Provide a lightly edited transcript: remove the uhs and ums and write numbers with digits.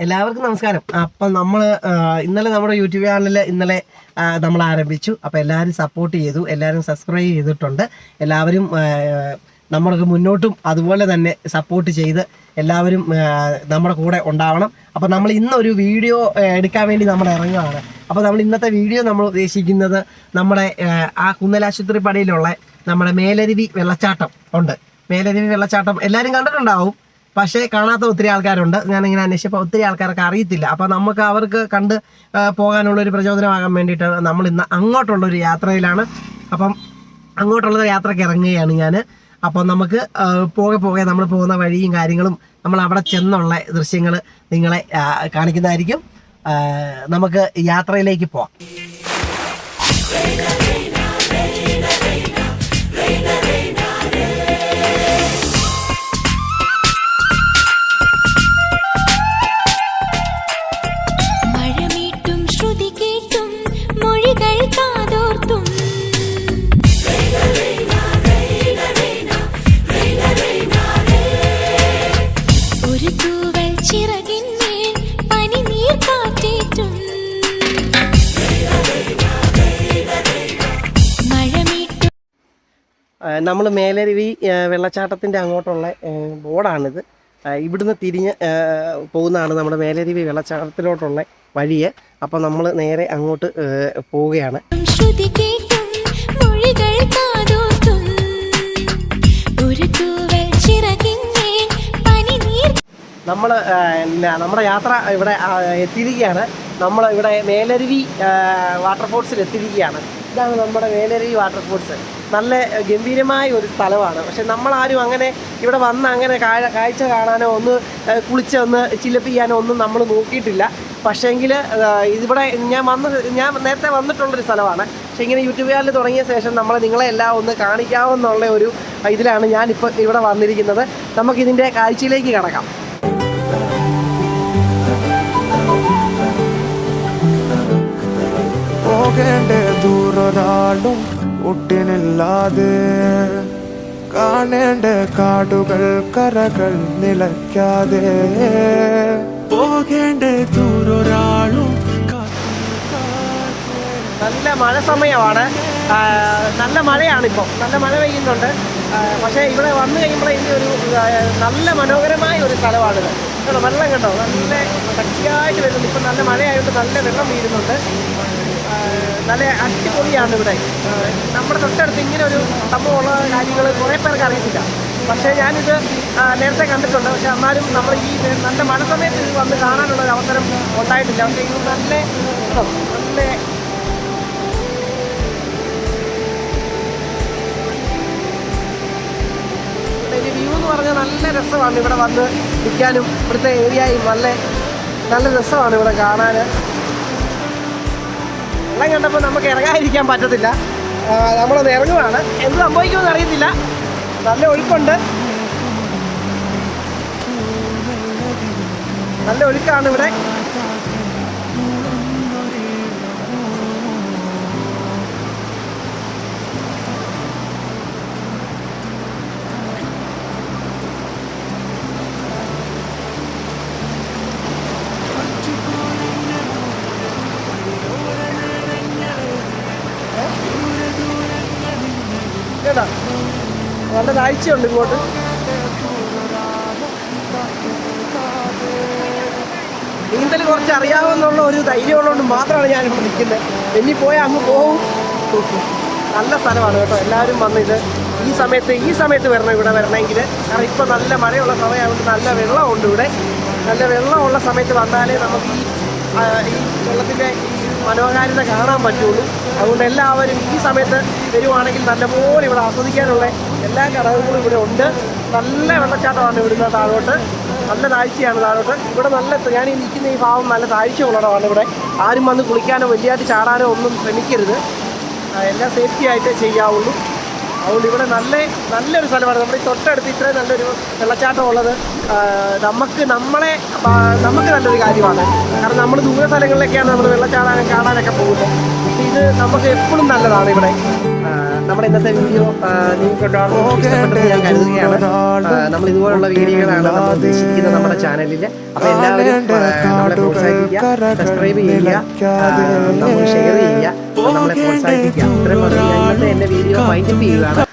എല്ലാവർക്കും നമസ്കാരം. അപ്പം നമ്മൾ ഇന്നലെ നമ്മുടെ യൂട്യൂബ് ചാനലിൽ നമ്മൾ ആരംഭിച്ചു. അപ്പോൾ എല്ലാവരും സപ്പോർട്ട് ചെയ്തു, എല്ലാവരും സബ്സ്ക്രൈബ് ചെയ്തിട്ടുണ്ട്. എല്ലാവരും നമ്മൾക്ക് മുന്നോട്ടും അതുപോലെ തന്നെ സപ്പോർട്ട് ചെയ്ത് എല്ലാവരും നമ്മുടെ കൂടെ ഉണ്ടാവണം. അപ്പോൾ നമ്മൾ ഇന്നൊരു വീഡിയോ എടുക്കാൻ വേണ്ടി നമ്മൾ ഇറങ്ങുകയാണ്. അപ്പോൾ നമ്മൾ ഇന്നത്തെ വീഡിയോ നമ്മൾ ഉദ്ദേശിക്കുന്നത് നമ്മുടെ ആ കുന്നലാശുപത്രി പടിയിലുള്ള നമ്മുടെ മേലരുവി വെള്ളച്ചാട്ടം ഉണ്ട്. മേലരുവി വെള്ളച്ചാട്ടം എല്ലാവരും കണ്ടിട്ടുണ്ടാവും, പക്ഷേ കാണാത്ത ഒത്തിരി ആൾക്കാരുണ്ട്. ഞാനിങ്ങനെ അന്വേഷിച്ചപ്പോൾ ഒത്തിരി ആൾക്കാർക്ക് അറിയത്തില്ല. അപ്പോൾ നമുക്ക് അവർക്ക് കണ്ട് പോകാനുള്ളൊരു പ്രചോദനമാകാൻ വേണ്ടിയിട്ട് നമ്മൾ ഇന്ന് അങ്ങോട്ടുള്ളൊരു യാത്രയിലാണ്. അപ്പം അങ്ങോട്ടുള്ള യാത്രയ്ക്ക് ഇറങ്ങുകയാണ് ഞാൻ. അപ്പം നമുക്ക് പോകെ നമ്മൾ പോകുന്ന വഴിയും കാര്യങ്ങളും നമ്മൾ അവിടെ ചെന്നുള്ള ദൃശ്യങ്ങൾ നിങ്ങളെ കാണിക്കുന്നതായിരിക്കും. നമുക്ക് യാത്രയിലേക്ക് പോവാം. നമ്മൾ മേലരുവി വെള്ളച്ചാട്ടത്തിൻ്റെ അങ്ങോട്ടുള്ള ബോർഡാണിത്. ഇവിടുന്ന് തിരിഞ്ഞ് പോകുന്നതാണ് നമ്മുടെ മേലരുവി വെള്ളച്ചാട്ടത്തിലോട്ടുള്ള വഴിയെ. അപ്പോൾ നമ്മൾ നേരെ അങ്ങോട്ട് പോവുകയാണ്. നമ്മുടെ യാത്ര ഇവിടെ എത്തിയിരിക്കുകയാണ്. നമ്മൾ ഇവിടെ മേലരുവി വാട്ടർഫോൾസിൽ എത്തിയിരിക്കുകയാണ്. ഇതാണ് നമ്മുടെ മേലരുവി വാട്ടർഫോൾസ്. നല്ല ഗംഭീരമായ ഒരു സ്ഥലമാണ്. പക്ഷെ നമ്മളാരും അങ്ങനെ ഇവിടെ വന്ന് അങ്ങനെ കാഴ്ച കാണാനോ ഒന്ന് കുളിച്ച് ഒന്ന് ചില്ലപ്പ് ചെയ്യാനോ ഒന്നും നമ്മൾ നോക്കിയിട്ടില്ല. പക്ഷേങ്കിൽ ഇവിടെ ഞാൻ നേരത്തെ വന്നിട്ടുള്ളൊരു സ്ഥലമാണ്. പക്ഷേ ഇങ്ങനെ യൂട്യൂബ് ചാനൽ തുടങ്ങിയ ശേഷം നിങ്ങളെ എല്ലാം ഒന്ന് കാണിക്കാമെന്നുള്ള ഒരു ഇതിലാണ് ഞാനിപ്പോൾ ഇവിടെ വന്നിരിക്കുന്നത്. നമുക്കിതിൻ്റെ കാഴ്ചയിലേക്ക് കടക്കാം. പോകേണ്ട ദൂരൊരാളും ഒട്ടിനില്ലാതെ, കാണേണ്ട കാടുകൾ കരകൾ നിലയ്ക്കാതെ, പോകേണ്ട ദൂരൊരാളും. നല്ല മഴ സമയമാണ്, നല്ല മഴയാണിപ്പോൾ, നല്ല മഴ പെയ്യുന്നുണ്ട്. പക്ഷേ ഇവിടെ വന്നു കഴിയുമ്പോൾ ഇതിൻ്റെ ഒരു നല്ല മനോഹരമായ ഒരു സ്ഥലമാണിത്. കേട്ടോ, വെള്ളം കണ്ടോ, നല്ല ശക്തിയായിട്ട് വരുന്നുണ്ട്. ഇപ്പം നല്ല മഴയായതുകൊണ്ട് നല്ല വെള്ളം വീഴുന്നുണ്ട്. നല്ല അടിപൊളിയാണ് ഇവിടെ. നമ്മുടെ തൊട്ടടുത്ത് ഇങ്ങനെ ഒരു സംഭവമുള്ള കാര്യങ്ങൾ കുറേ പേർക്ക് അറിയത്തില്ല. പക്ഷേ ഞാനിത് നേരത്തെ കണ്ടിട്ടുണ്ട്. പക്ഷെ എന്നാലും നമ്മൾ ഈ നല്ല മഴ സമയത്ത് ഇത് വന്ന് കാണാനുള്ളൊരു അവസരം ഉണ്ടായിട്ടില്ല. പക്ഷേ ഇത് നല്ല ഒരു വ്യൂ എന്ന് പറഞ്ഞാൽ നല്ല രസമാണ്. ഇവിടെ വന്ന് നിൽക്കാനും ഇവിടുത്തെ ഏരിയയും നല്ല രസമാണ് ഇവിടെ കാണാൻ. വെള്ളം കണ്ടപ്പോൾ നമുക്ക് ഇറങ്ങാതിരിക്കാൻ പറ്റത്തില്ല. നമ്മളൊന്ന് ഇറങ്ങുകയാണ്. എന്ത് സംഭവിക്കുമെന്ന് അറിയത്തില്ല. നല്ല ഒഴുക്കുണ്ട്, നല്ല ഒഴുക്കാണ് ഇവിടെ. കേട്ടാ, നല്ല കാഴ്ചയുണ്ട് ഇങ്ങോട്ട്. നീന്തൽ കുറച്ച് അറിയാമെന്നുള്ള ഒരു ധൈര്യമുള്ളതുകൊണ്ട് മാത്രമാണ് ഞാനിവിടെ നിൽക്കുന്നത്. ഇനി പോയാൽ അങ്ങ് പോവും. നല്ല സ്ഥലമാണ് കേട്ടോ. എല്ലാവരും വന്നിത് ഈ സമയത്ത് വരണം ഇവിടെ വരണമെങ്കിൽ. കാരണം ഇപ്പോൾ നല്ല മഴയുള്ള സമയമായതുകൊണ്ട് നല്ല വെള്ളമുണ്ട് ഇവിടെ. നല്ല വെള്ളമുള്ള സമയത്ത് വന്നാലേ നമുക്ക് ഈ വെള്ളത്തിൻ്റെ മനോഹാരിത കാണാൻ പറ്റുള്ളൂ. അതുകൊണ്ട് എല്ലാവരും ഈ സമയത്ത് വരുവാണെങ്കിൽ നല്ലപോലെ ഇവിടെ ആസ്വദിക്കാനുള്ള എല്ലാ ഘടകങ്ങളും ഇവിടെ ഉണ്ട്. നല്ല വെള്ളച്ചാട്ടമാണ് ഇവിടുന്ന് താഴോട്ട്. നല്ല താഴ്ചയാണ് താഴോട്ട്. ഇവിടെ ഞാൻ ഈ നിൽക്കുന്ന ഈ ഭാവം നല്ല താഴ്ചയുള്ളതാണ്. ഇവിടെ ആരും വന്ന് കുളിക്കാനോ വലിയതായിട്ട് ചാടാനോ ഒന്നും ശ്രമിക്കരുത്. എല്ലാം സേഫ്റ്റി ആയിട്ട് ചെയ്യാവുള്ളൂ. അതുകൊണ്ട് ഇവിടെ നല്ലൊരു സ്ഥലമാണ്. നമ്മുടെ ഈ തൊട്ടടുത്ത് ഇത്രയും നല്ലൊരു വെള്ളച്ചാട്ടം ഉള്ളത് നമുക്ക് നല്ലൊരു കാര്യമാണ്. കാരണം നമ്മൾ ദൂര സ്ഥലങ്ങളിലൊക്കെയാണ് നമ്മൾ വെള്ളച്ചാടാനും കാണാനൊക്കെ പോകുന്നത്. പക്ഷേ ഇത് നമുക്ക് എപ്പോഴും നല്ലതാണ് ഇവിടെ. നമ്മുടെ ഇന്നത്തെ വീഡിയോ നിങ്ങൾക്ക് ഇഷ്ടപ്പെട്ടെന്ന് ഞാൻ കരുതുകയാണ്. നമ്മൾ ഇതുപോലുള്ള വീഡിയോകളാണ് നമ്മൾ ഉദ്ദേശിക്കുന്നത് നമ്മുടെ ചാനലിൽ. അപ്പോൾ എല്ലാവരും നമ്മളെ പ്രോത്സാഹിപ്പിക്കുക, സബ്സ്ക്രൈബ് ചെയ്യുക, നമുക്ക് ഷെയർ ചെയ്യുക, നമ്മളെ പ്രോത്സാഹിപ്പിക്കുക. ഇത്രയും പറഞ്ഞ് ഞാൻ ഇന്നത്തെ എൻ്റെ വീഡിയോ വൈൻഡപ്പ് ചെയ്യുകയാണ്.